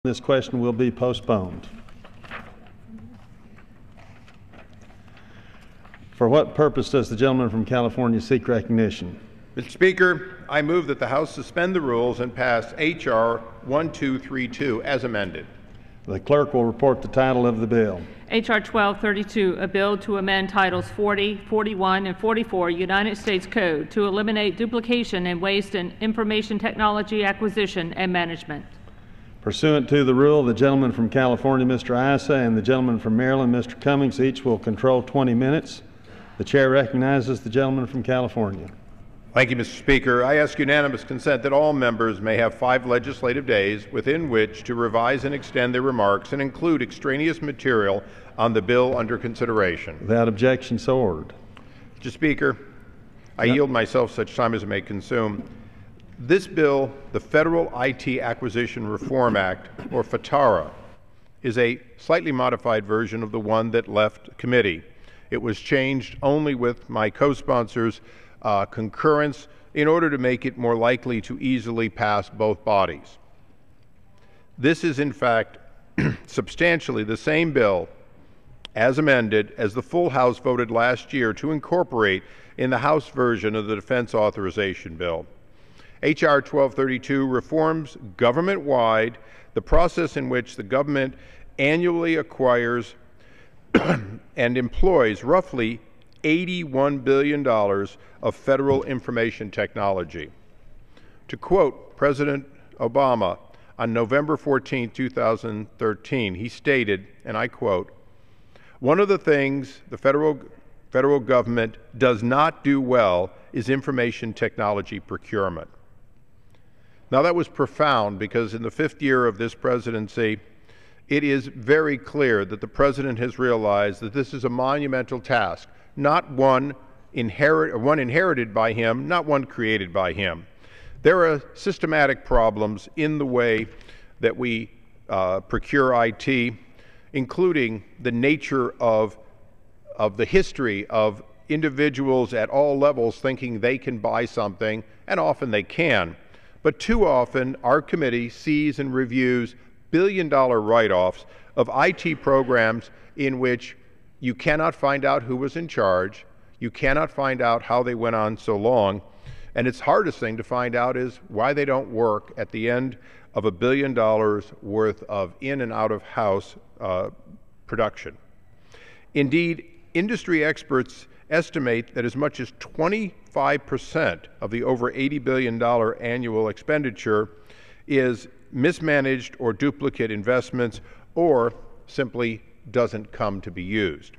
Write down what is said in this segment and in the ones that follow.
This question will be postponed. For what purpose does the gentleman from California seek recognition? Mr. Speaker, I move that the House suspend the rules and pass H.R. 1232 as amended. The clerk will report the title of the bill. H.R. 1232, a bill to amend Titles 40, 41, and 44 United States Code to eliminate duplication and waste in information technology acquisition and management. Pursuant to the rule, the gentleman from California, Mr. Issa, and the gentleman from Maryland, Mr. Cummings, each will control 20 minutes. The chair recognizes the gentleman from California. Thank you, Mr. Speaker. I ask unanimous consent that all members may have 5 legislative days within which to revise and extend their remarks and include extraneous material on the bill under consideration. Without objection, so ordered. Mr. Speaker, I yield myself such time as it may consume. This bill, the Federal IT Acquisition Reform Act, or FITARA, is a slightly modified version of the one that left committee. It was changed only with my co-sponsors' concurrence in order to make it more likely to easily pass both bodies. This is, in fact, substantially the same bill as amended as the full House voted last year to incorporate in the House version of the Defense Authorization Bill. H.R. 1232 reforms government-wide the process in which the government annually acquires and employs roughly $81 billion of federal information technology. To quote President Obama on November 14, 2013, he stated, and I quote, "One of the things the federal government does not do well is information technology procurement." Now that was profound because in the 5th year of this presidency, it is very clear that the President has realized that this is a monumental task, not one inherited by him, not one created by him. There are systematic problems in the way that we procure IT, including the nature of the history of individuals at all levels thinking they can buy something, and often they can. But too often, our committee sees and reviews billion-dollar write-offs of IT programs in which you cannot find out who was in charge, you cannot find out how they went on so long, and its hardest thing to find out is why they don't work at the end of $1 billion worth of in and out of house production. Indeed, industry experts estimate that as much as 25% of the over $80 billion annual expenditure is mismanaged or duplicate investments or simply doesn't come to be used.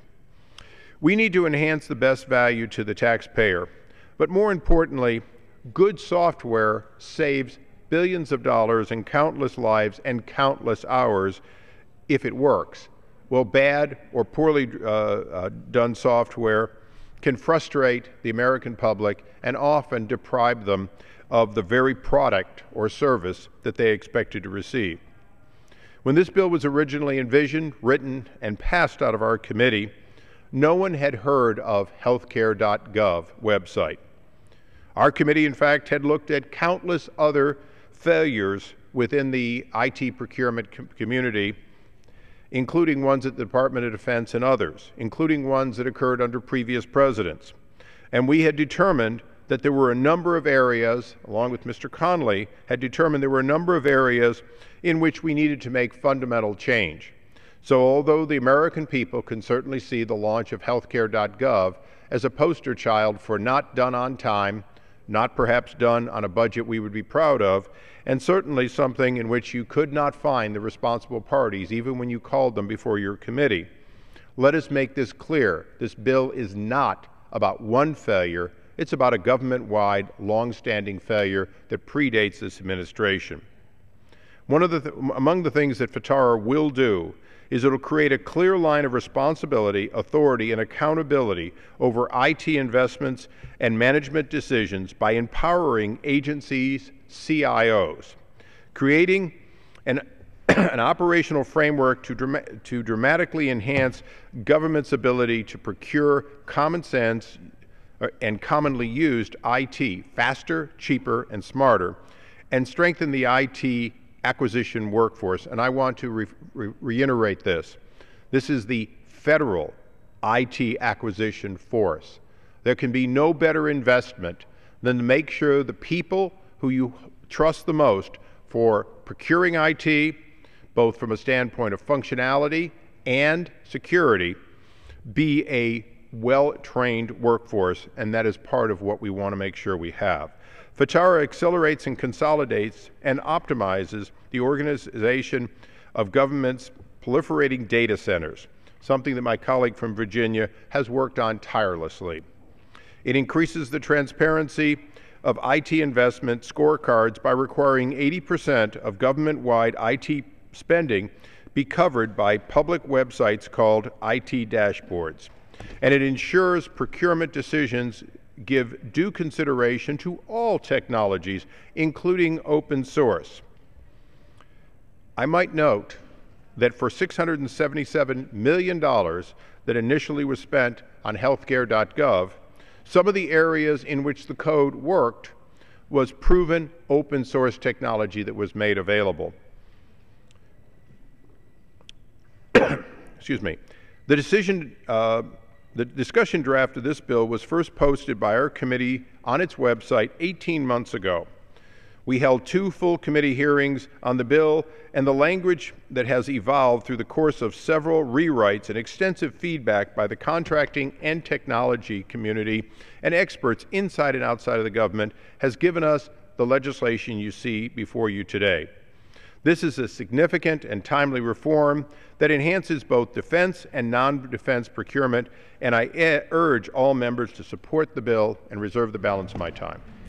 We need to enhance the best value to the taxpayer, but more importantly, good software saves billions of dollars and countless lives and countless hours if it works. Well, bad or poorly done software can frustrate the American public and often deprive them of the very product or service that they expected to receive. When this bill was originally envisioned, written, and passed out of our committee, no one had heard of healthcare.gov website. Our committee, in fact, had looked at countless other failures within the IT procurement community, including ones at the Department of Defense and others, including ones that occurred under previous presidents. And we had determined that there were a number of areas, along with Mr. Conley, had determined there were a number of areas in which we needed to make fundamental change. So although the American people can certainly see the launch of healthcare.gov as a poster child for not done on time, not perhaps done on a budget we would be proud of, and certainly something in which you could not find the responsible parties even when you called them before your committee, let us make this clear. This bill is not about one failure. It's about a government-wide, long-standing failure that predates this administration. Among the things that FITARA will do is it will create a clear line of responsibility, authority, and accountability over IT investments and management decisions by empowering agencies' CIOs, creating an operational framework to dramatically enhance government's ability to procure common sense and commonly used IT faster, cheaper, and smarter, and strengthen the IT acquisition workforce, and I want to reiterate this. This is the federal IT acquisition force. There can be no better investment than to make sure the people who you trust the most for procuring IT, both from a standpoint of functionality and security, be a well-trained workforce, and that is part of what we want to make sure we have. FITARA accelerates and consolidates and optimizes the organization of government's proliferating data centers, something that my colleague from Virginia has worked on tirelessly. It increases the transparency of IT investment scorecards by requiring 80% of government-wide IT spending be covered by public websites called IT dashboards. And it ensures procurement decisions give due consideration to all technologies, including open source. I might note that for $677 million that initially was spent on healthcare.gov, some of the areas in which the code worked was proven open source technology that was made available. Excuse me. The discussion draft of this bill was first posted by our committee on its website 18 months ago. We held 2 full committee hearings on the bill, and the language that has evolved through the course of several rewrites and extensive feedback by the contracting and technology community and experts inside and outside of the government has given us the legislation you see before you today. This is a significant and timely reform that enhances both defense and non-defense procurement, and I urge all members to support the bill and reserve the balance of my time.